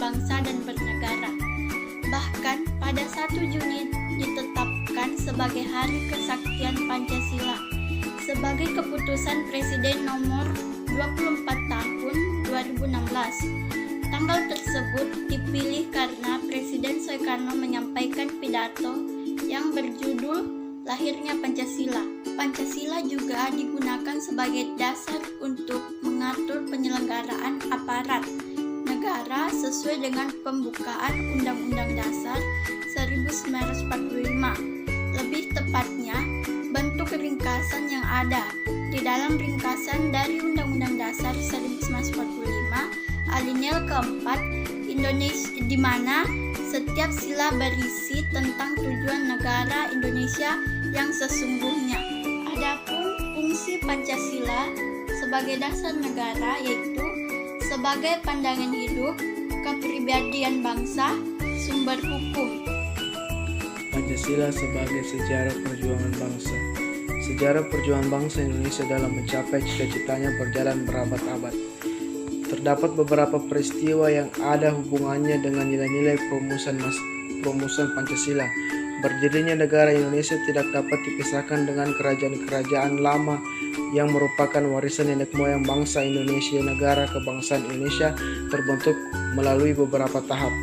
berbangsa dan bernegara. Bahkan pada 1 Juni ditetapkan sebagai Hari Kesaktian Pancasila sebagai keputusan Presiden nomor 24 tahun 2016. Tanggal tersebut dipilih karena Presiden Soekarno menyampaikan pidato yang berjudul Lahirnya Pancasila. Pancasila juga digunakan sebagai dasar untuk mengatur penyelenggaraan aparat negara sesuai dengan pembukaan Undang-Undang Dasar 1945. Lebih tepatnya, bentuk ringkasan yang ada di dalam ringkasan dari Undang-Undang Dasar 1945 alinea keempat Indonesia, di mana setiap sila berisi tentang tujuan negara Indonesia yang sesungguhnya. Adapun fungsi Pancasila sebagai dasar negara yaitu sebagai pandangan hidup, kepribadian bangsa, sumber hukum. Pancasila sebagai sejarah perjuangan bangsa. Sejarah perjuangan bangsa Indonesia dalam mencapai cita-citanya berjalan berabad-abad. Terdapat beberapa peristiwa yang ada hubungannya dengan nilai-nilai perumusan Pancasila. Berdirinya negara Indonesia tidak dapat dipisahkan dengan kerajaan-kerajaan lama yang merupakan warisan nenek moyang bangsa Indonesia. Negara kebangsaan Indonesia terbentuk melalui beberapa tahap.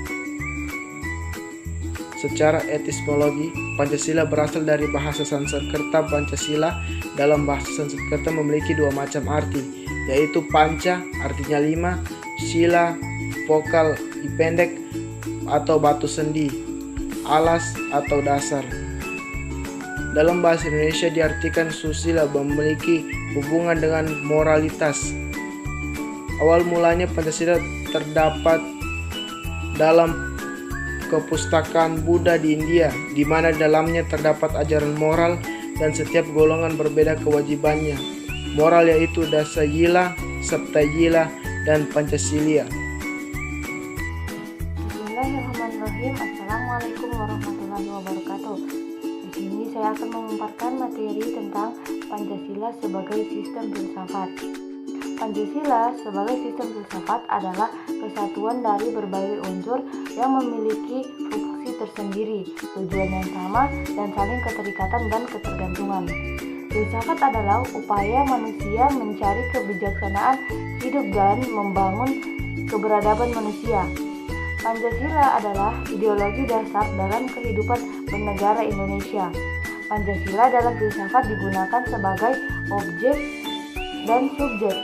Secara etimologi, Pancasila berasal dari bahasa Sanskerta. Pancasila dalam bahasa Sanskerta memiliki 2 macam arti, yaitu panca artinya 5, sila vokal pendek atau batu sendi, alas atau dasar. Dalam bahasa Indonesia diartikan susila, memiliki hubungan dengan moralitas. Awal mulanya Pancasila terdapat dalam kepustakaan Buddha di India, di mana dalamnya terdapat ajaran moral dan setiap golongan berbeda kewajibannya. Moral yaitu Dasayila, Saptayila, dan Pancasilia. Bismillahirrahmanirrahim. Assalamualaikum warahmatullahi wabarakatuh. Di sini saya akan memaparkan materi tentang Pancasila sebagai sistem filsafat. Pancasila sebagai sistem filsafat adalah kesatuan dari berbagai unsur yang memiliki fungsi tersendiri, tujuan yang sama, dan saling keterikatan dan ketergantungan. Filsafat adalah upaya manusia mencari kebijaksanaan hidup dan membangun keberadaban manusia. Pancasila adalah ideologi dasar dalam kehidupan bernegara Indonesia. Pancasila dalam filsafat digunakan sebagai objek dan subjek.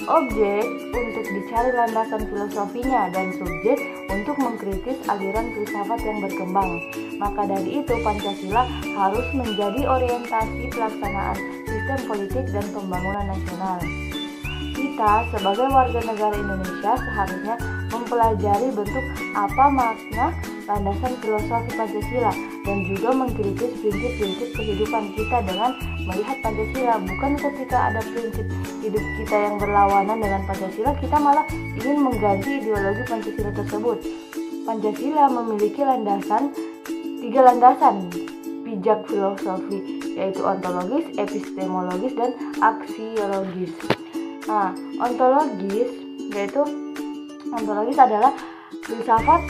Objek untuk dicari landasan filosofinya dan subjek untuk mengkritis aliran filsafat yang berkembang. Maka dari itu Pancasila harus menjadi orientasi pelaksanaan sistem politik dan pembangunan nasional. Kita sebagai warga negara Indonesia seharusnya mempelajari bentuk apa makna landasan filosofi Pancasila dan juga mengkritis prinsip-prinsip kehidupan kita dengan melihat Pancasila. Bukan ketika ada prinsip hidup kita yang berlawanan dengan Pancasila, kita malah ingin mengganti ideologi Pancasila tersebut. Pancasila memiliki tiga landasan pijak filosofi, yaitu ontologis, epistemologis, dan aksiologis. Ontologis adalah filsafat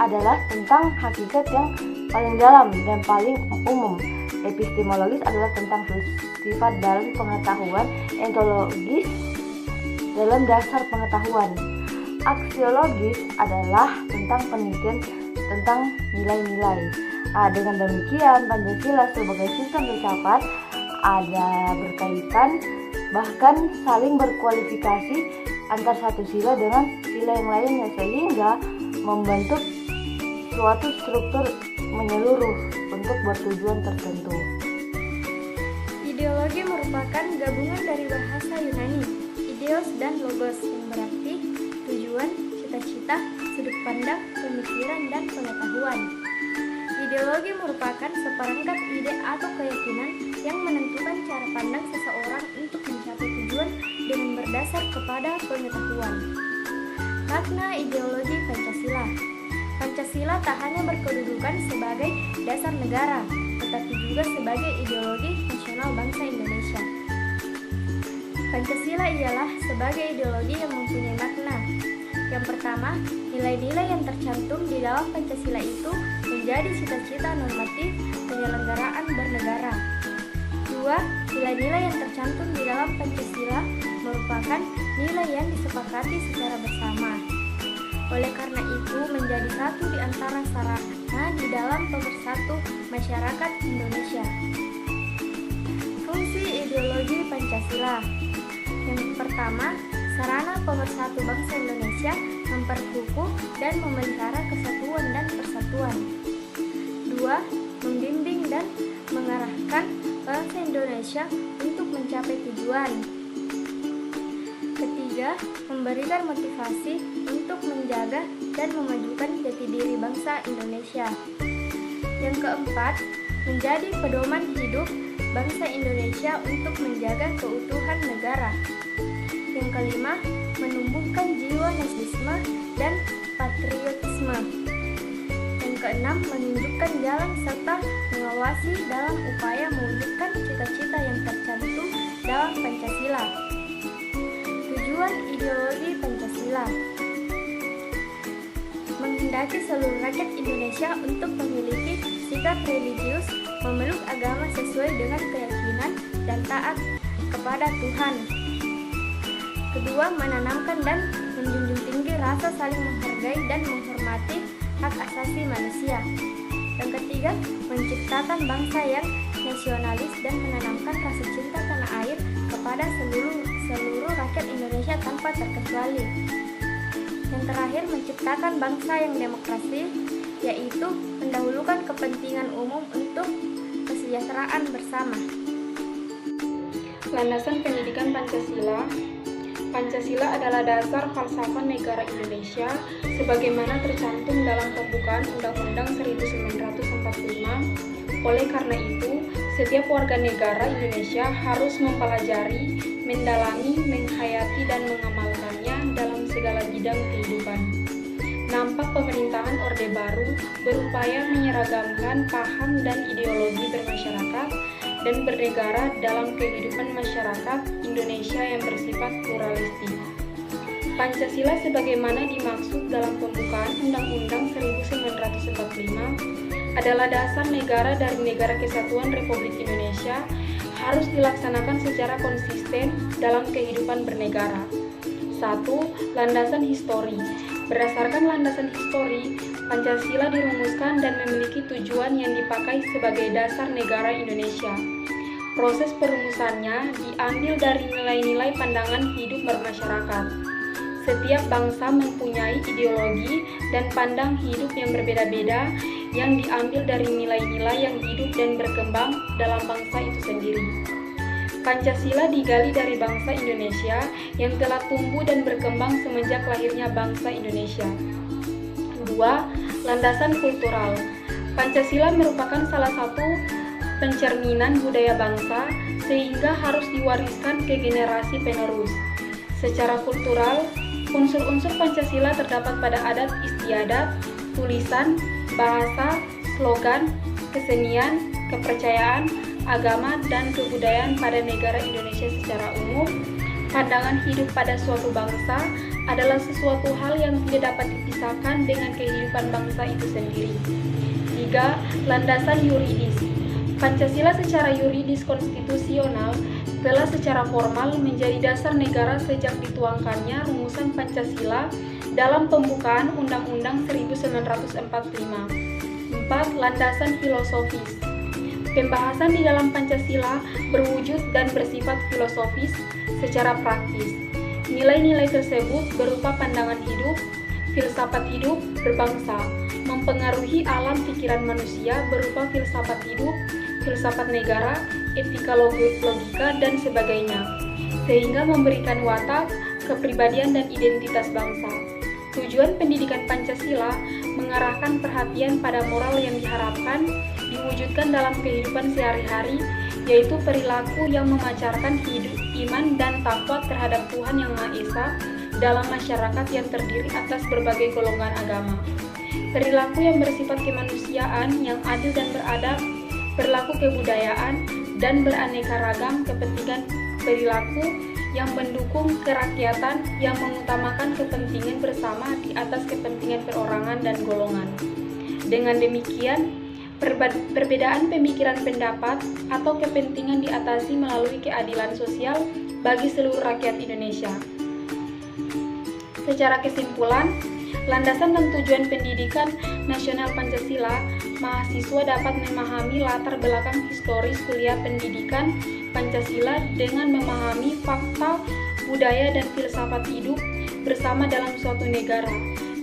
adalah tentang hakikat yang paling dalam dan paling umum. Epistemologis adalah tentang sifat dalam pengetahuan, ontologis dalam dasar pengetahuan. Aksiologis adalah tentang penelitian tentang nilai-nilai. Dengan demikian, Pancasila sebagai sistem filsafat ada berkaitan bahkan saling berkualifikasi antar satu sila dengan sila yang lainnya, sehingga membentuk suatu struktur menyeluruh untuk bertujuan tertentu. Ideologi merupakan gabungan dari bahasa Yunani, ideos dan logos, yang berarti tujuan, cita-cita, sudut pandang, pemikiran, dan pengetahuan. Ideologi merupakan seperangkat ide atau keyakinan yang menentukan cara pandang seseorang untuk mencapai tujuan dengan berdasar kepada pengetahuan. Makna ideologi Pancasila. Pancasila tak hanya berkedudukan sebagai dasar negara, tetapi juga sebagai ideologi nasional bangsa Indonesia. Pancasila ialah sebagai ideologi yang mempunyai makna. Yang pertama, nilai-nilai yang tercantum di dalam Pancasila itu menjadi cita-cita normatif penyelenggaraan bernegara. 2. Nilai-nilai yang tercantum di dalam Pancasila merupakan nilai yang disepakati secara bersama. Oleh karena itu, menjadi satu di antara sarana di dalam pemersatu masyarakat Indonesia. Fungsi ideologi Pancasila. Yang pertama, sarana pemersatu bangsa Indonesia memperkukuh dan memelihara kesatuan dan persatuan. 2. Membimbing dan mengarahkan bangsa Indonesia untuk mencapai tujuan. Ketiga, memberikan motivasi untuk menjaga dan memajukan jati diri bangsa Indonesia. Yang keempat, menjadi pedoman hidup bangsa Indonesia untuk menjaga keutuhan negara. Yang kelima, menumbuhkan jiwa nasionalisme dan patriotisme. Yang keenam, menunjukkan jalan serta mengawasi dalam upaya mewujudkan cita-cita yang tercantum dalam Pancasila. Tujuan ideologi Pancasila: menghendaki seluruh rakyat Indonesia untuk memiliki sikap religius, memeluk agama sesuai dengan keyakinan dan taat kepada Tuhan. Kedua, menanamkan dan menjunjung tinggi rasa saling menghargai dan menghormati hak asasi manusia. Yang ketiga, menciptakan bangsa yang nasionalis dan menanamkan rasa cinta tanah air kepada seluruh rakyat Indonesia tanpa terkecuali. Yang terakhir, menciptakan bangsa yang demokrasi, yaitu mendahulukan kepentingan umum untuk kesejahteraan bersama. Landasan pendidikan Pancasila. Pancasila adalah dasar falsafah negara Indonesia sebagaimana tercantum dalam pembukaan Undang-Undang 1945. Oleh karena itu, setiap warga negara Indonesia harus mempelajari, mendalami, menghayati, dan mengamalkannya dalam segala bidang kehidupan. Nampak pemerintahan Orde Baru berupaya menyeragamkan paham dan ideologi bermasyarakat dan bernegara dalam kehidupan masyarakat Indonesia yang bersifat pluralistik. Pancasila sebagaimana dimaksud dalam pembukaan Undang-Undang 1945 adalah dasar negara dari Negara Kesatuan Republik Indonesia, harus dilaksanakan secara konsisten dalam kehidupan bernegara. 1. Landasan histori. Berdasarkan landasan histori, Pancasila dirumuskan dan memiliki tujuan yang dipakai sebagai dasar negara Indonesia. Proses perumusannya diambil dari nilai-nilai pandangan hidup bermasyarakat. Setiap bangsa mempunyai ideologi dan pandang hidup yang berbeda-beda yang diambil dari nilai-nilai yang hidup dan berkembang dalam bangsa itu sendiri. Pancasila digali dari bangsa Indonesia yang telah tumbuh dan berkembang semenjak lahirnya bangsa Indonesia. 2. Landasan kultural. Pancasila merupakan salah satu pencerminan budaya bangsa sehingga harus diwariskan ke generasi penerus. Secara kultural, unsur-unsur Pancasila terdapat pada adat istiadat, tulisan, bahasa, slogan, kesenian, kepercayaan, agama, dan kebudayaan pada negara Indonesia secara umum. Pandangan hidup pada suatu bangsa adalah sesuatu hal yang tidak dapat dipisahkan dengan kehidupan bangsa itu sendiri. 3. Landasan yuridis. Pancasila secara yuridis konstitusional telah secara formal menjadi dasar negara sejak dituangkannya rumusan Pancasila dalam pembukaan Undang-Undang 1945. 4. Landasan filosofis. Pembahasan di dalam Pancasila berwujud dan bersifat filosofis secara praktis. Nilai-nilai tersebut berupa pandangan hidup, filsafat hidup berbangsa, mempengaruhi alam pikiran manusia berupa filsafat hidup, filsafat negara, etika logika, dan sebagainya, sehingga memberikan watak, kepribadian, dan identitas bangsa. Tujuan pendidikan Pancasila mengarahkan perhatian pada moral yang diharapkan diwujudkan dalam kehidupan sehari-hari, yaitu perilaku yang memancarkan hidup, iman, dan takwa terhadap Tuhan Yang Maha Esa dalam masyarakat yang terdiri atas berbagai golongan agama. Perilaku yang bersifat kemanusiaan yang adil dan beradab, perilaku kebudayaan, dan beraneka ragam kepentingan perilaku yang mendukung kerakyatan, yang mengutamakan kepentingan bersama di atas kepentingan perorangan dan golongan. Dengan demikian, perbedaan pemikiran pendapat atau kepentingan diatasi melalui keadilan sosial bagi seluruh rakyat Indonesia. Secara kesimpulan, landasan dan tujuan pendidikan nasional Pancasila, mahasiswa dapat memahami latar belakang historis kuliah pendidikan Pancasila dengan memahami fakta, budaya, dan filsafat hidup bersama dalam suatu negara,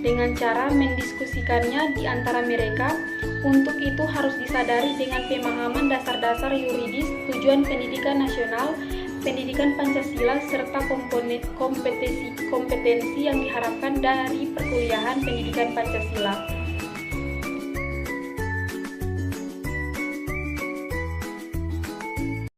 dengan cara mendiskusikannya di antara mereka. Untuk itu harus disadari dengan pemahaman dasar-dasar yuridis tujuan pendidikan nasional, pendidikan Pancasila, serta kompetensi yang diharapkan dari perkuliahan pendidikan Pancasila.